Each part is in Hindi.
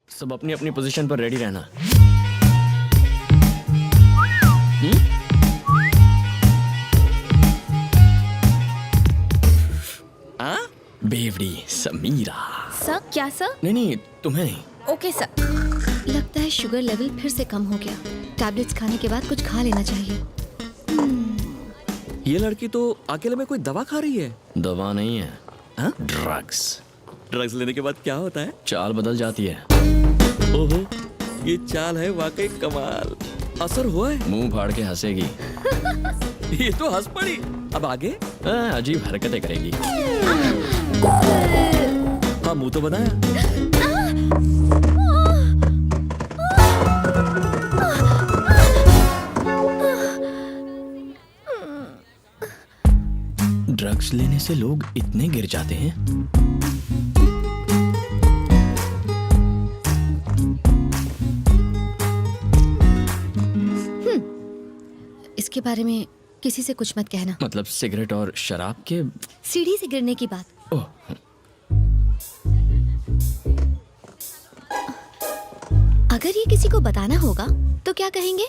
सब अपनी अपनी पोजीशन पर रेडी रहना। बेवड़ी समीरा। सर क्या सर? नहीं तुम्हें नहीं। Okay sir. लगता है शुगर लेवल फिर से कम हो गया। टैबलेट्स खाने के बाद कुछ खा लेना चाहिए। ये लड़की तो अकेले में कोई दवा खा रही है। दवा नहीं है, ड्रग्स। ड्रग्स लेने के बाद क्या होता है? चाल बदल जाती है। ओहो, ये चाल है वाकई कमाल। असर हुआ है? मुंह फाड़ के हंसेगी। ये तो हंस पड़ी। अब आगे अजीब हरकतें करेगी। हाँ, मुंह तो बनाया। ड्रग्स लेने से लोग इतने गिर जाते हैं। इसके बारे में किसी से कुछ मत कहना। मतलब सिगरेट और शराब के? सीढ़ी से गिरने की बात। ओह, अगर ये किसी को बताना होगा तो क्या कहेंगे?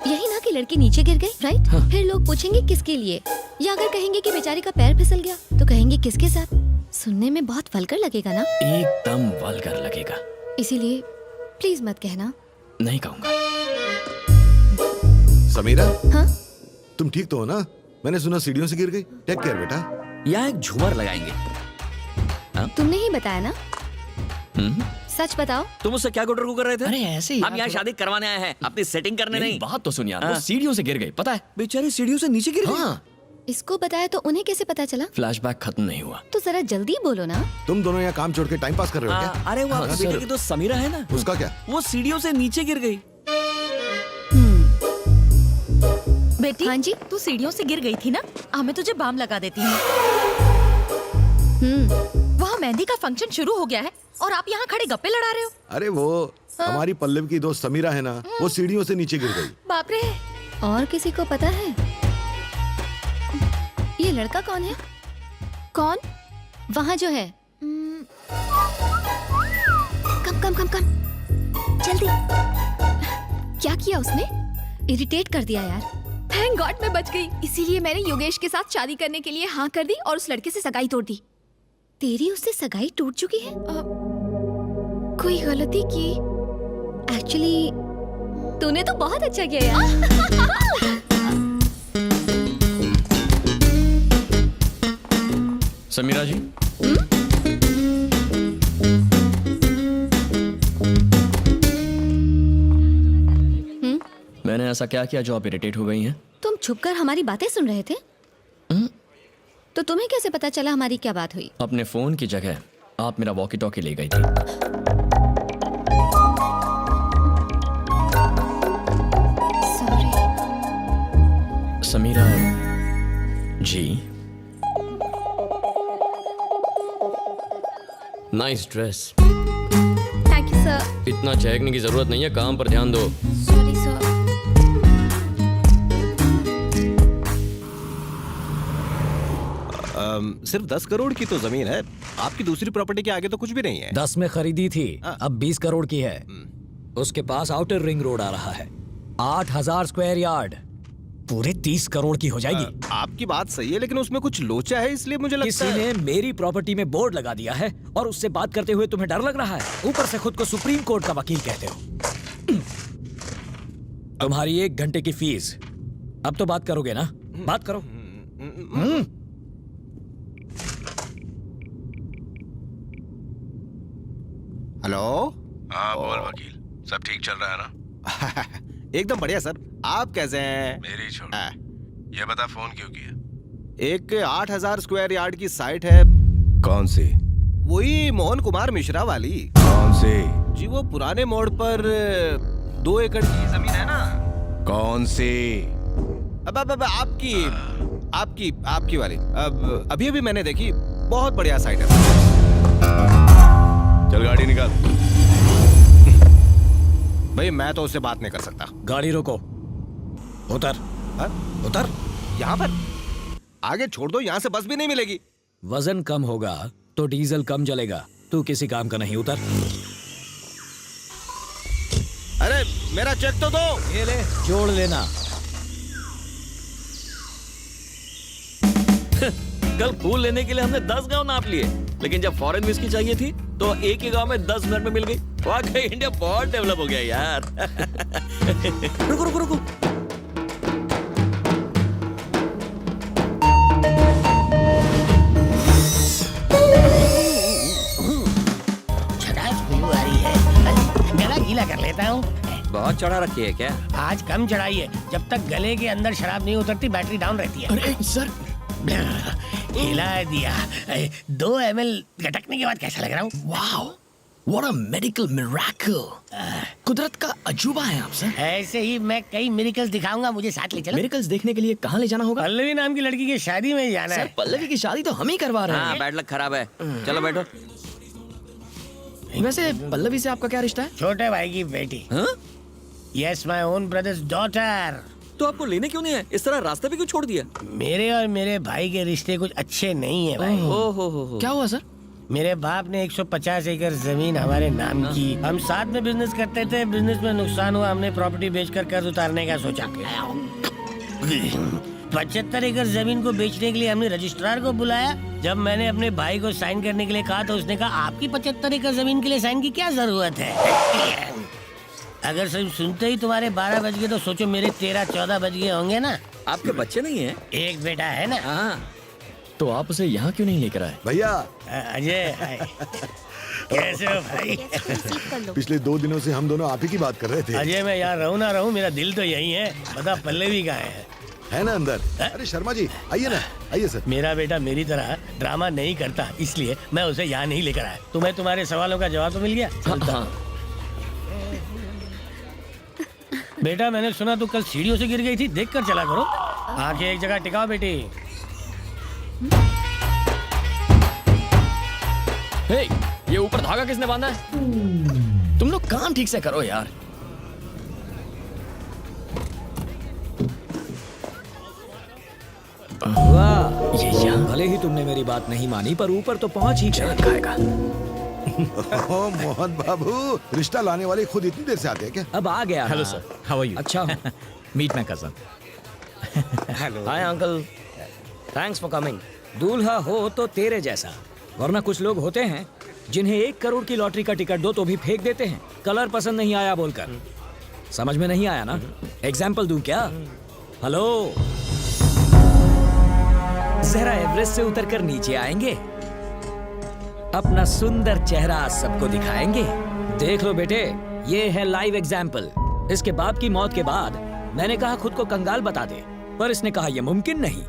यही ना कि लड़की नीचे गिर गई, राइट? हाँ। फिर लोग पूछेंगे किसके लिए, या अगर कहेंगे कि बेचारी का पैर फिसल गया तो कहेंगे किसके साथ। सुनने में बहुत वल्गर लगेगा ना? एकदम वल्गर लगेगा। इसीलिए प्लीज मत कहना। नहीं कहूंगा। समीरा, हाँ? तुम ठीक तो हो ना? मैंने सुना सीढ़ियों से गिर गई। टेक केयर बेटा। या एक झूमर लगाएंगे। तुमने ही बताया ना? सच बताओ। तुम उससे क्या गुटर कर रहे थे? अरे ऐसे ही हम यहाँ शादी करवाने आए हैं, अपनी सेटिंग करने नहीं। बात तो सुन यार, वो हाँ। सीढ़ियों से गिर गई, पता है? बेचारी सीढ़ियों से नीचे गिर गई। हाँ। इसको बताया तो उन्हें कैसे पता चला? फ्लैशबैक खत्म नहीं हुआ। तो जरा जल्दी बोलो ना। तुम दोनों यहाँ काम छोड़ के टाइम पास कर रहे हो क्या? अरे वो आपके बेटे की तो समीरा है ना, उसका क्या? वो सीढ़ियों से नीचे गिर गई। बेटी, हाँ जी? तू सीढ़ियों से गिर गई थी ना? मैं तुझे बाम लगा देती हूँ। वहाँ मेहंदी का फंक्शन शुरू हो गया है और आप यहाँ खड़े गप्पे लड़ा रहे हो। अरे वो हमारी पल्लव की दोस्त समीरा है ना, वो सीढ़ियों से नीचे गिर गई। बाप रे। और किसी को पता है ये लड़का कौन है? कौन? वहाँ जो है। कम कम कम कम, जल्दी। क्या किया उसने? इरिटेट कर दिया यार। थैंक गॉड मैं बच गई। इसीलिए मैंने योगेश के साथ शादी करने के लिए हाँ कर दी और उस लड़के से सगाई तोड़ दी। तेरी उससे सगाई टूट चुकी है? कोई गलती की? एक्चुअली तूने तो बहुत अच्छा किया यार। समीरा जी, मैंने ऐसा क्या किया जो आप इरिटेट हो गई हैं? तुम छुपकर हमारी बातें सुन रहे थे? तो तुम्हें कैसे पता चला हमारी क्या बात हुई? अपने फोन की जगह आप मेरा वॉकी टॉकी ले गई थी। Sorry. Sameera ji, nice dress. Thank you sir. इतना चहकने की जरूरत नहीं है, काम पर ध्यान दो। Sorry sir. सिर्फ 10 करोड़ की तो जमीन है। आपकी दूसरी प्रॉपर्टी के आगे तो कुछ भी नहीं है। 10 में खरीदी थी, हाँ। अब 20 करोड़ की है। उसके पास आउटर रिंग रोड आ रहा है, 8000 स्क्वायर यार्ड, पूरे 30 करोड़ की हो जाएगी। आपकी बात सही है, लेकिन उसमें कुछ लोचा है, इसलिए मुझे लगता किसी है ने मेरी प्रॉपर्टी में बोर्ड लगा दिया है और उससे बात करते हुए तुम्हें डर लग रहा है। ऊपर से खुद को सुप्रीम कोर्ट का वकील कहते हो। तुम्हारी 1 घंटे की फीस। अब तो बात करोगे ना? बात करो। हेलो। हाँ बोल वकील, सब ठीक चल रहा है ना? एकदम बढ़िया सर, आप कैसे हैं? मेरी छोड़। हाँ। ये बता फोन क्यों किया? एक 8000 स्क्वायर यार्ड की साइट है। कौन सी? वही मोहन कुमार मिश्रा वाली। कौन सी? जी वो पुराने मोड़ पर 2 एकड़ की जमीन है ना। कौन सी? अब आपकी आपकी आपकी वाली। अब अभी मैंने देखी, बहुत बढ़िया साइट है। चल गाड़ी निकाल। भाई मैं तो उससे बात नहीं कर सकता। गाड़ी रोको, उतर। हाँ? उतर। यहाँ पर आगे छोड़ दो, यहाँ से बस भी नहीं मिलेगी। वजन कम होगा तो डीजल कम जलेगा। तू किसी काम का नहीं, उतर। अरे मेरा चेक तो दो। ये ले, जोड़ लेना। कल फूल लेने के लिए हमने 10 गांव नाप लिए, लेकिन जब फॉरेन विस्की चाहिए थी तो एक ही गांव में 10 मिनट में मिल गई। वाकई इंडिया बहुत डेवलप हो गया यार। रुको रुको रुको, आ रही है, गला गीला कर लेता हूँ। बहुत चढ़ा रखी है क्या? आज कम चढ़ाई है, जब तक गले के अंदर शराब नहीं उतरती बैटरी डाउन रहती है। अरे सर, हिला दिया। 2 ml गटकने के बाद कैसा लग रहा हूँ? Wow, what a medical miracle. कुदरत का अजूबा है आप सर। ऐसे ही मैं कई मिरेकल्स दिखाऊंगा, मुझे साथ ले चलो। मिरेकल्स देखने के लिए कहाँ ले जाना होगा? पल्लवी नाम की लड़की की शादी में जाना सर है। पल्लवी की शादी तो हम ही करवा रहे हैं। हाँ, बैड लक खराब है। चलो बैठो। वैसे पल्लवी से आपका क्या रिश्ता है? छोटे भाई की बेटी। हाँ? Yes, my own brothers daughter. तो आपको लेने क्यों नहीं है? इस तरह रास्ते पे क्यों छोड़ दिया? मेरे और मेरे भाई के रिश्ते कुछ अच्छे नहीं है भाई। हो। क्या हुआ सर? मेरे बाप ने 150 एकड़ जमीन हमारे नाम की। हम साथ में बिजनेस करते थे, बिजनेस में नुकसान हुआ, हमने प्रॉपर्टी बेचकर कर्ज उतारने का सोचा। 75 एकड़ जमीन को बेचने के लिए हमने रजिस्ट्रार को बुलाया। जब मैंने अपने भाई को साइन करने के लिए कहा तो उसने कहा आपकी 75 एकड़ जमीन के लिए साइन की क्या जरूरत है। अगर सिर्फ सुनते ही तुम्हारे 12 बज गए तो सोचो मेरे 13-14 बज गए होंगे ना। आपके बच्चे नहीं है? एक बेटा है ना। हाँ, तो आप उसे यहाँ क्यों नहीं लेकर आए? भैया अजय, कैसे हो भाई? पिछले 2 दिनों से हम दोनों आप ही की बात कर रहे थे। अजय, मैं यहाँ रहूँ ना रहूँ, मेरा दिल तो यही है। बता पल्लवी कहाँ है ना अंदर? अरे शर्मा जी आइए ना, आइए सर। मेरा बेटा मेरी तरह ड्रामा नहीं करता, इसलिए मैं उसे यहाँ नहीं लेकर आया। तुम्हें तुम्हारे सवालों का जवाब तो मिल गया? हाँ। बेटा मैंने सुना तू कल सीढ़ियों से गिर गई थी, देख कर चला करो। आंखें एक जगह टिकाओ बेटी। हे, ये ऊपर धागा किसने बांधा है? तुम लोग काम ठीक से करो यार। वाह, ये यहाँ भले ही तुमने मेरी बात नहीं मानी, पर ऊपर तो पहुंच ही गए। खाएगा। ओह मोहन बाबू, रिश्ता लाने वाले खुद इतनी देर से आते हैं क्या? अब आ गया। हेलो ना। Sir, how are you? अच्छा हूँ। Meet my cousin. Hi uncle, thanks for coming. दूल्हा हो तो तेरे जैसा, वरना कुछ लोग होते हैं जिन्हें 1 करोड़ की लॉटरी का टिकट दो तो भी फेंक देते हैं, कलर पसंद नहीं आया बोलकर। समझ में नहीं आया ना? एग्जाम्पल दूं क्या? हेलो, जरा एवरेस्ट से उतरकर नीचे आएंगे, अपना सुंदर चेहरा सबको दिखाएंगे। देख लो बेटे, ये है लाइव एग्जाम्पल। इसके बाप की मौत के बाद मैंने कहा खुद को कंगाल बता दे, पर इसने कहा यह मुमकिन नहीं।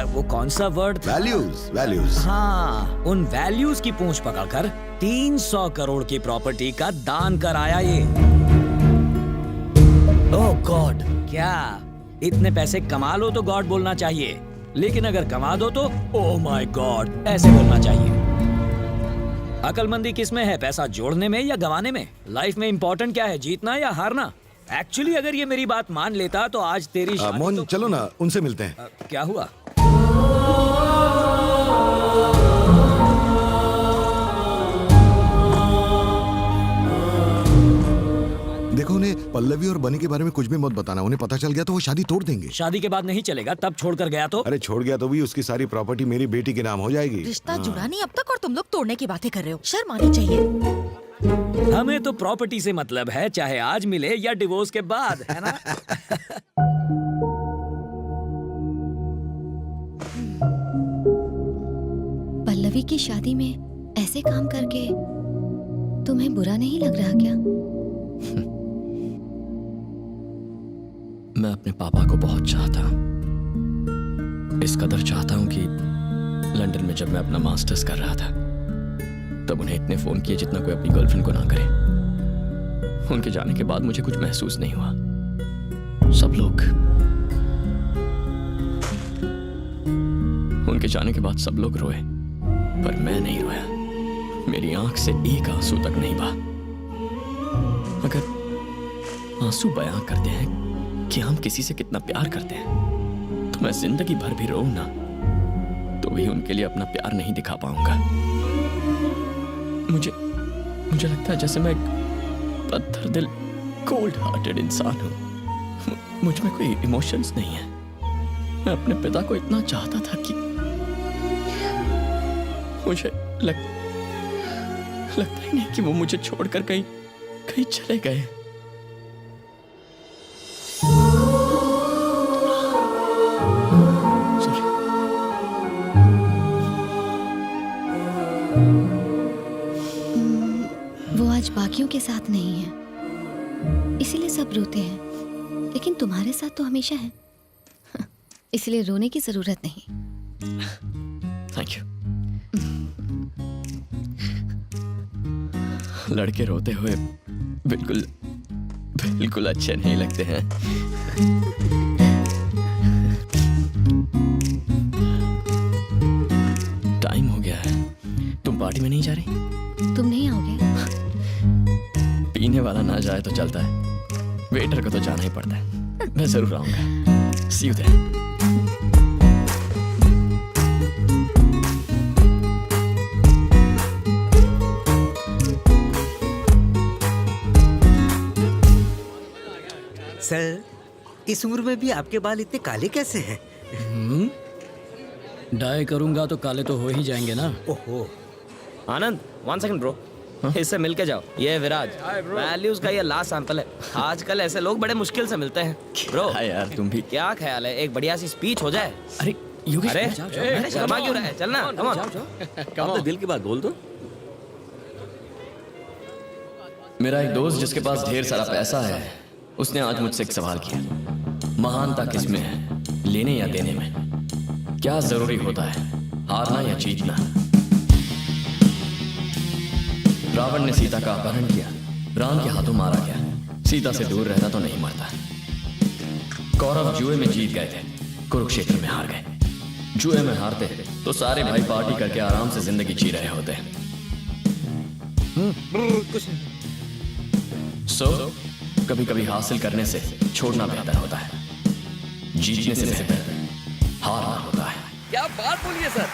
वो कौन सा वर्ड था? वैल्यूज। हाँ, उन वैल्यूज की पूंछ पकड़कर 300 करोड़ की प्रॉपर्टी का दान कराया ये। ओह गॉड, क्या इतने पैसे कमा लो तो गॉड बोलना चाहिए, लेकिन अगर कमा दो तो ओह माय गॉड ऐसे बोलना चाहिए। अकलमंदी किस में है, पैसा जोड़ने में या गंवाने में? लाइफ में इंपॉर्टेंट क्या है, जीतना या हारना? एक्चुअली अगर ये मेरी बात मान लेता तो आज तेरी शादी मोहन तो... चलो ना, उनसे मिलते हैं। क्या हुआ? देखो, उन्हें पल्लवी और बनी के बारे में कुछ भी मत बताना। उन्हें पता चल गया तो वो शादी तोड़ देंगे। शादी के बाद नहीं चलेगा, तब छोड़कर गया तो? अरे छोड़ गया तो भी उसकी सारी प्रॉपर्टी मेरी बेटी के नाम हो जाएगी। रिश्ता जुड़ा नहीं अब तक और तुम लोग तोड़ने की बातें कर रहे हो, शर्म आनी चाहिए। हमें तो प्रॉपर्टी से मतलब है, चाहे आज मिले या डिवोर्स के बाद, है ना? पल्लवी की शादी में ऐसे काम करके तुम्हें बुरा नहीं लग रहा क्या? मैं अपने पापा को बहुत चाहता हूँ, इस कदर चाहता हूँ कि लंदन में जब मैं अपना मास्टर्स कर रहा था तब उन्हें इतने फोन किए जितना कोई अपनी गर्लफ्रेंड को ना करे। उनके जाने के बाद मुझे कुछ महसूस नहीं हुआ। सब लोग, उनके जाने के बाद सब लोग रोए, पर मैं नहीं रोया। मेरी आंख से एक आंसू तक नहीं बहा। अगर आंसू बयां करते हैं कि हम किसी से कितना प्यार करते हैं, तो मैं जिंदगी भर भी रोऊं ना तो भी उनके लिए अपना प्यार नहीं दिखा पाऊंगा। मुझे लगता है जैसे मैं एक पत्थर दिल कोल्ड हार्टेड इंसान हूँ। मुझ में कोई इमोशंस नहीं है। मैं अपने पिता को इतना चाहता था कि मुझे लगता ही नहीं कि वो मुझे छोड़कर कहीं चले गए। सॉरी। वो आज बाकियों के साथ नहीं है, इसीलिए सब रोते हैं, लेकिन तुम्हारे साथ तो हमेशा है, इसलिए रोने की जरूरत नहीं। Thank you. लड़के रोते हुए बिल्कुल अच्छे नहीं लगते हैं। टाइम हो गया है। तुम पार्टी में नहीं जा रही? तुम नहीं आओगे? पीने वाला ना जाए तो चलता है, वेटर को तो जाना ही पड़ता है। मैं जरूर आऊंगा। सी यू देयर। सर, इस उम्र में भी आपके बाल इतने काले कैसे हैं? डाई करूंगा तो काले तो हो ही जाएंगे ना। ओहो। आनंद, 1 सेकंड ब्रो। इससे मिल के जाओ। ये है विराज, वैल्यूज का ये लास्ट सैंपल है। आजकल ऐसे लोग बड़े मुश्किल से मिलते हैं। ब्रो यार तुम भी। क्या ख्याल है, एक बढ़िया सी स्पीच हो जाए? अरे योगेश, अरे जाओ, अरे शर्मा क्यों रहा है? चलना, कम ऑन। अपने दिल की बात बोल दो। मेरा एक दोस्त जिसके पास ढेर सारा पैसा है, उसने आज मुझसे एक सवाल किया। महानता किसमें है, लेने या देने में? क्या जरूरी होता है, हारना या जीतना? रावण ने सीता का अपहरण किया, राम के हाथों मारा गया। सीता से दूर रहता तो नहीं मरता। कौरव जुए में जीत गए थे, कुरुक्षेत्र में हार गए। जुए में हारते तो सारे भाई पार्टी करके आराम से जिंदगी जी रहे होते। कभी कभी हासिल करने से छोड़ना बेहतर होता है, जीतने से बेहतर हारना होता है। क्या बात बोलिए सर।